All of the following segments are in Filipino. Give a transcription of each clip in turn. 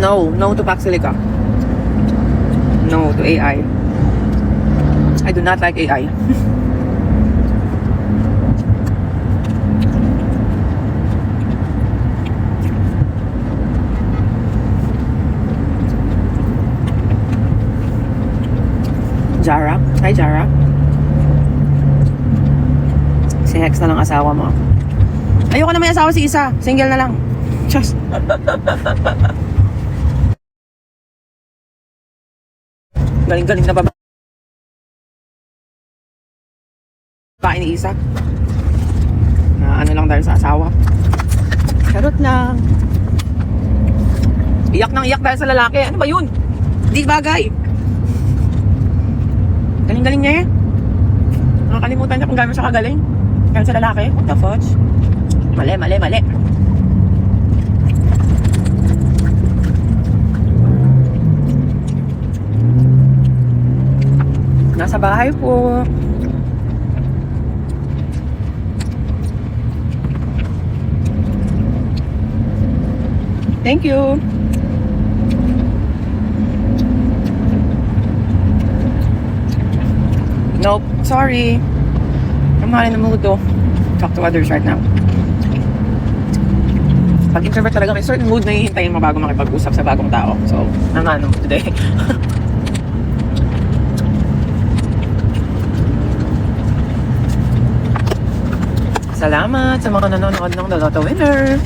No to Paxilica. No to AI. I do not like AI. Jara. Hi, Jara. Si Hex na lang asawa mo. Ayoko na may asawa si Isa. Single na lang. Just. Galing-galing na babae ni Isa. Na ano lang dahil sa asawa. Charot lang. Iyak nang iyak dahil sa lalaki. Ano ba yun? Di bagay. Galing-galing niya eh. Nakakalimutan niya kung gano'n siya kagaling. Dahil sa lalaki. What the fudge? Mali. Nasa bahay po. Thank you. Nope. Sorry. I'm not in the mood to talk to others right now. Pag introvert talaga, may certain mood na hihintayin mo bago makipag-usap sa bagong tao. So, ano today. Salamat sa mga nanonood ng The Lotto Winner.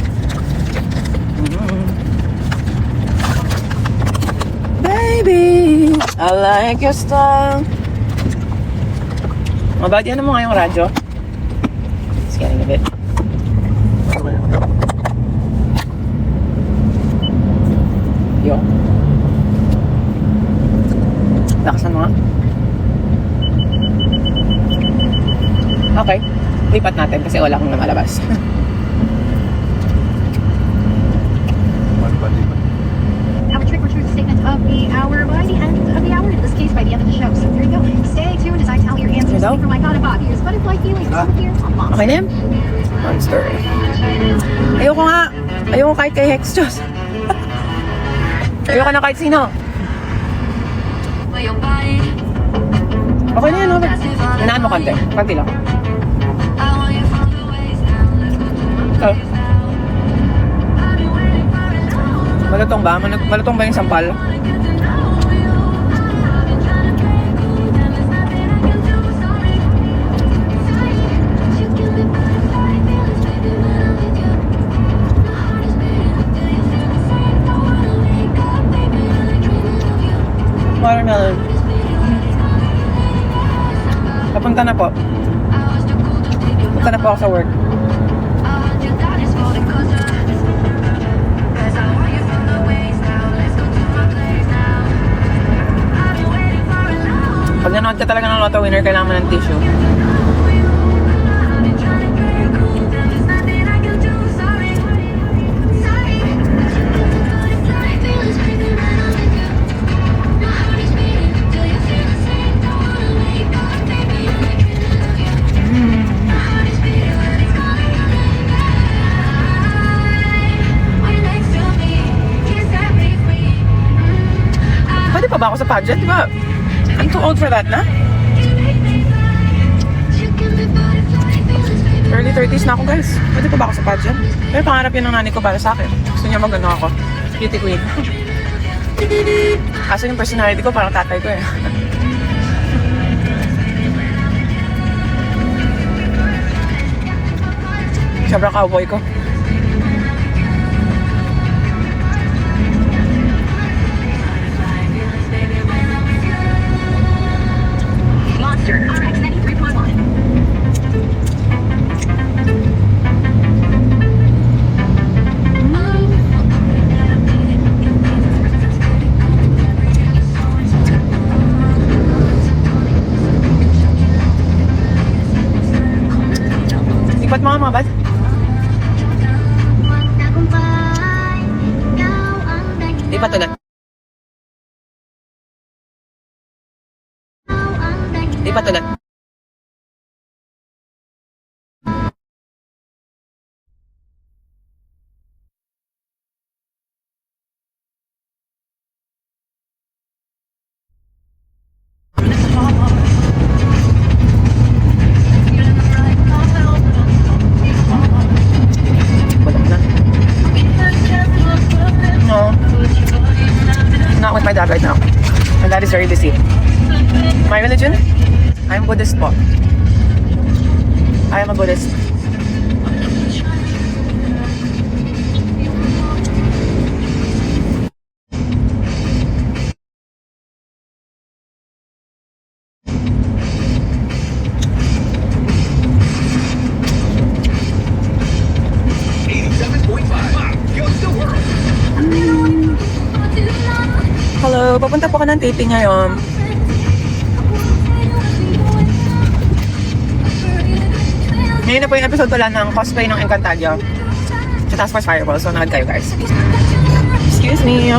Baby, I like your style. Mabadi, ano mo ngayong radyo? It's getting a bit. Yo. Lakasan mo nga. Okay. Lipat natin kasi wala akong namalabas. Have a trick or truth statement of the hour by the end of the hour. In this case, by the end of the show. So here you go. Stay tuned as I tell your answers. Hello? From my God above. Here's butterfly feelings over here on Monster. Okay na yun? Monster. Ayoko nga. Ayoko kahit kay Hex, Diyos. Ayoko na kahit sino. Okay na yan, okay. Nanaan mo konti. Konti lang. Okay. Malutong ba? Malutong ba yung sampal? Watermelon. Papunta na po. Punta na po ako sa work. Pag nanood ka talaga ng Lotto Winner, kailangan mo ng tissue. Pwede pa ba ako sa pageant? Diba? I'm too old for that na. Early 30s na ako, guys. Pwede pa ba ako sa pageant? Pero pangarap yun ng nanay ko para sa akin. Gusto niya mag-ano ako. Beauty queen. Kaso yung personality ko parang tatay ko eh. Sobrang cowboy ko. Monster RX 93.1. Lipat mga bad. Lipat ulit. Lipat ulit. dad right now. My dad is very busy. My religion? I'm Buddhist po. I am a Buddhist. Hello, papunta po ka ng taping ngayon. Ngayon na po yung episode pala ng cosplay ng Encantadia sa Task Force Fireball. So, nanood kayo guys. Excuse me.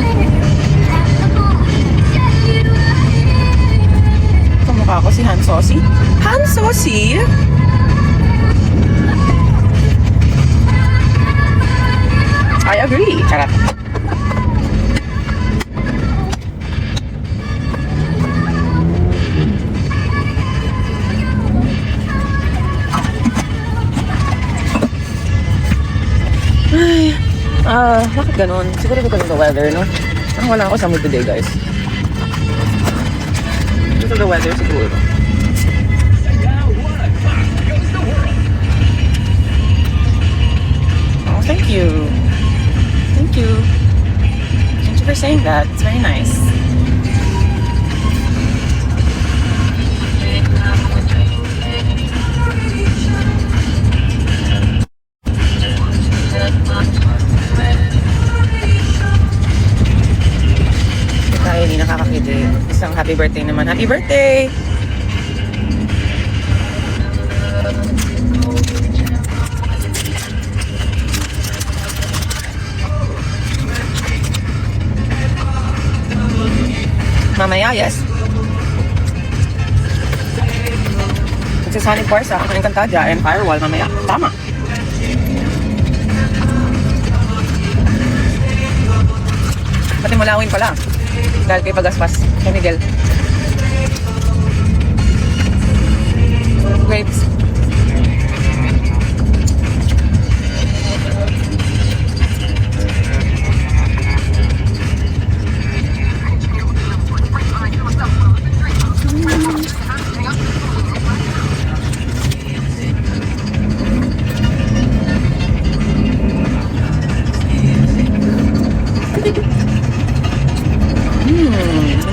Kamukha ko si Han Sosi. Han Sosi? I agree. Charot. Ay, bakit ganun? Siguro because of the weather, no? Parang wala ako sa mood today, guys. Because of the weather, siguro. Oh, thank you. Thank you. Thank you for saying that. It's very nice. Tayo hindi nakakakiti. Isang happy birthday naman. Happy birthday! Mamaya, yes. Magsasonic Force ang Encantadia and Firewall mamaya. Tama. Pati mulawin pala. Dahil kay Pagaspas, kay Miguel. Grapes.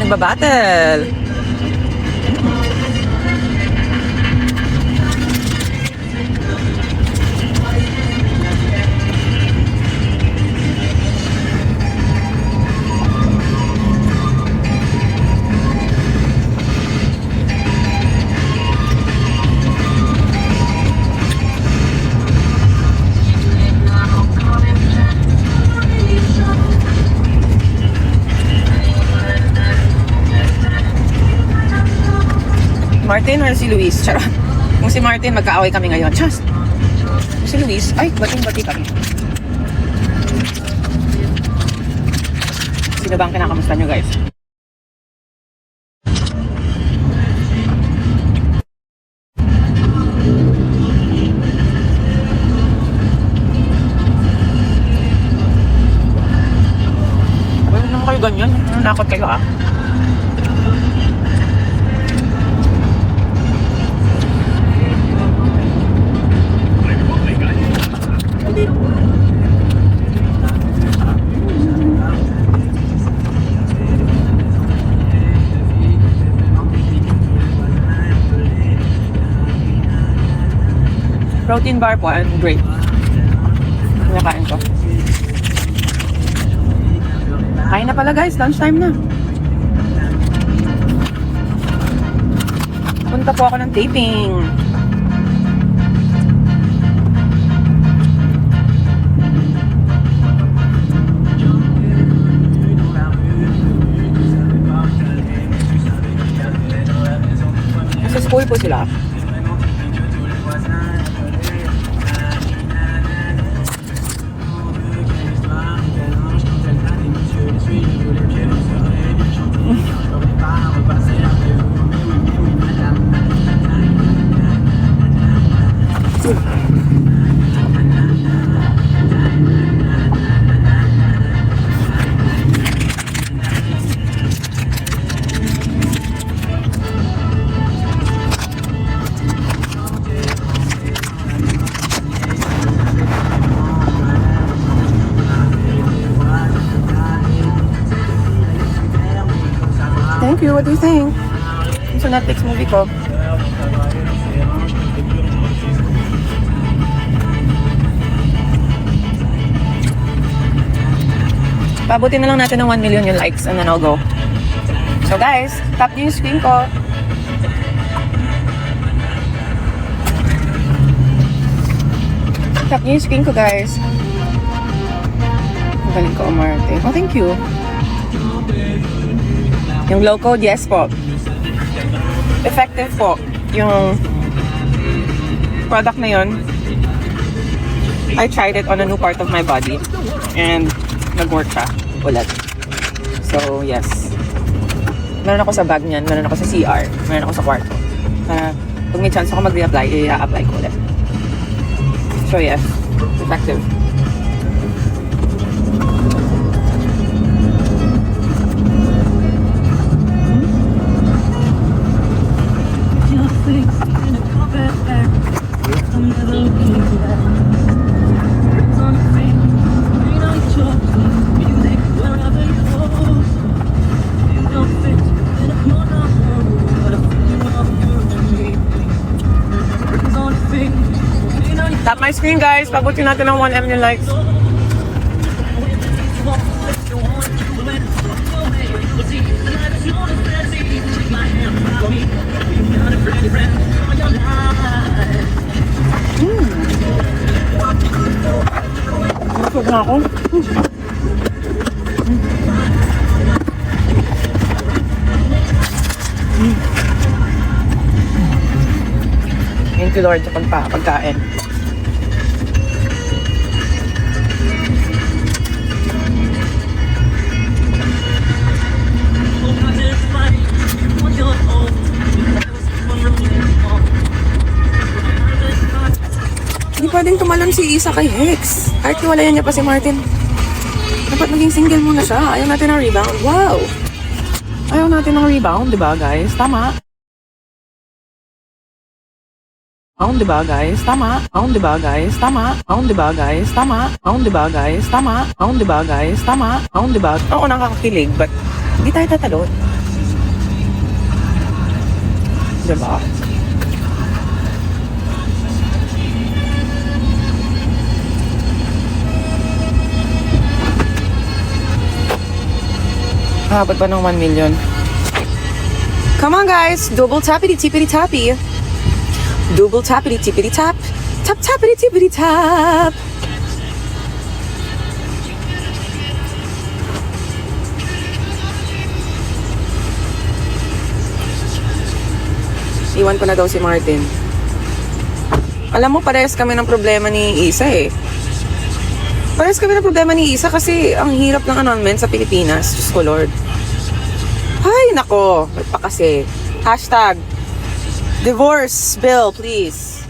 Nagbabattle. Martin or si Luis? Charot. Kung si Martin, magkaaway kami ngayon. Just. Kung si Luis, ay, bating-bati kami. Sino ba ang kinakamusta nyo, guys? Huwag naman kayo ganyan. Nakot kayo, ah. Protein bar po and grape. Nakain ko. Kain na pala guys, lunchtime na. Punta po ako ng taping. Sa school po sila. Thank you. What do you think? Yung sa Netflix movie ko. Pabutin na lang natin ng 1 million yung likes and then I'll go. So guys, tap niyo yung screen ko. Tap niyo yung screen ko, guys. Ang galing ko, Marte. Oh, thank you. Yung low code, yes po. Effective po. Yung product na yun, I tried it on a new part of my body. And nag-work siya ulit. So, yes. Meron ako sa bag niyan, meron ako sa CR, meron ako sa kwarto. Para pag may chance ako mag-reapply, i-apply ko ulit. So, yes. Effective. Tap my screen, guys. Pabutin natin ng 1 million likes. Masog na ako. Thank you, Lord, sa pagkain. Hindi pwedeng tumalon si Isa kay Hex. Kahit hiwalayan niya pa si Martin. Dapat maging single muna siya. Ayaw natin ng rebound. Wow! Ayaw natin ng rebound, di ba, guys? Tama. Di ba, guys? Tama. Di ba, guys? Tama. Di ba, guys? Tama. Di ba, guys? Tama. Di ba, guys? Tama. Di ba? Oo, nakakakilig, but hindi tayo tatalon. Diba? Habot pa ng 1 million. Come on, guys. Double tappity tippity tappy. Double tappity tippity tap. Tap tappity tippity tap. Iwan ko na daw si Martin. Alam mo, parehas kami ng problema ni Isa eh. Parehas kami ng problema ni Isa kasi ang hirap ng annulment sa Pilipinas. Diyos ko, Lord. Ay, nako. Ba't pa kasi? Hashtag divorce bill, please.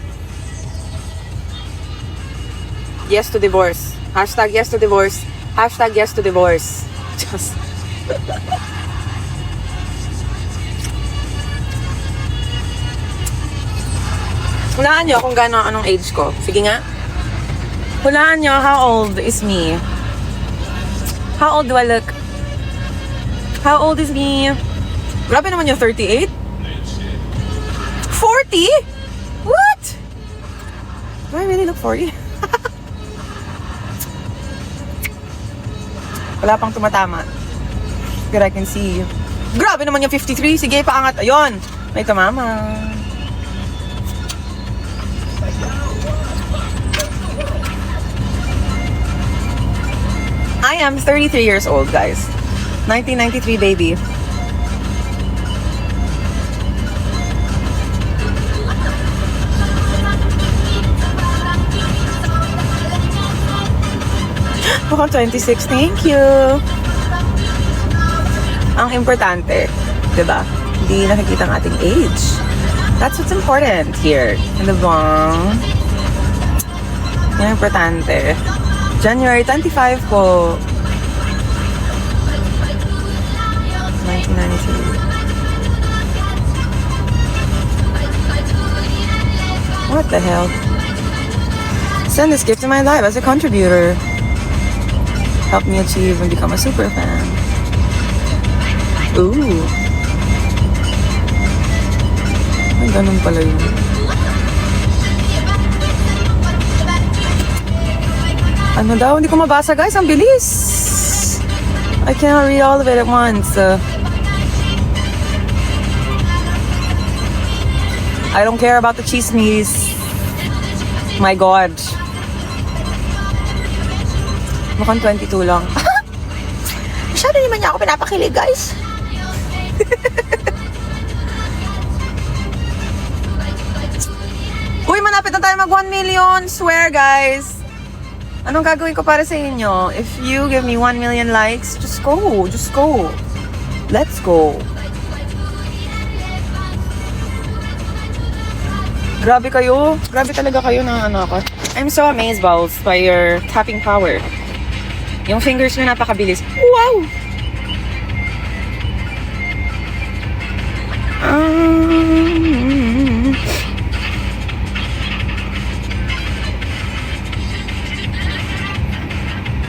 Yes to divorce. Hashtag yes to divorce. Hashtag yes to divorce. Just... Hulaan nyo kung anong age ko. Sige nga. Hulaan nyo, how old is me? How old do I look? How old is me? Grabe naman yung 38. 40? What? Do I really look 40? Wala pang tumatama. But I can see. Grabe naman yung 53. Sige, paangat. Ayun. May tumama. I am 33 years old, guys. 1993 baby. Mukhang 26. Thank you. Ang importante, diba? Hindi nakikita ang ating age. That's what's important here. Ano bang? Yan ang importante. January 25 po. 1992. What the hell? Send this gift to my life as a contributor. Help me achieve and become a super fan. Ooh. Ganun pala yun. Ano daw? Hindi ko mabasa, guys. Ang bilis. I cannot read all of it at once. I don't care about the chismis. My God. Mukhang 22 lang. Masyado naman niya ako pinapakilig, guys. Uy, malapit na tayo mag 1 million. Swear, guys. Anong gagawin ko para sa inyo? If you give me 1 million likes, just go. Just go. Let's go. Grabe kayo. Grabe talaga kayo na ano ako. I'm so amazed, Balls, by your tapping power. Yung fingers nyo napakabilis. Wow!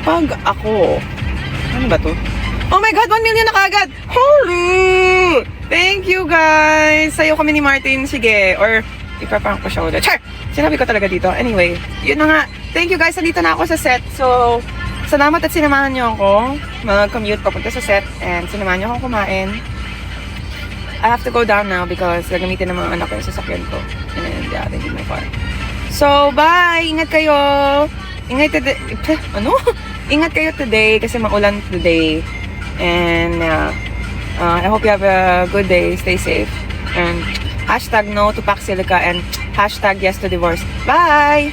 Pag ako... Ano ba to? Oh my God! 1 million na kagad! Holy! Thank you, guys! Sayo kami ni Martin. Sige. Or, ipaprank ko siya ulit. Char! Sinabi ko talaga dito. Anyway, yun na nga. Thank you, guys. Nandito na ako sa set. So, salamat at sinamahan niyo ako. Mag-commute papunta sa set. And sinamahan niyo ako kumain. I have to go down now because gagamitin ng mga anak ko yung sasakyan ko. And yeah, they need my car. So, bye! Ingat kayo! Ingat today. Ano? Ingat kayo today kasi maulan today. And I hope you have a good day. Stay safe. And hashtag no to Paxilica and hashtag yes to divorce. Bye!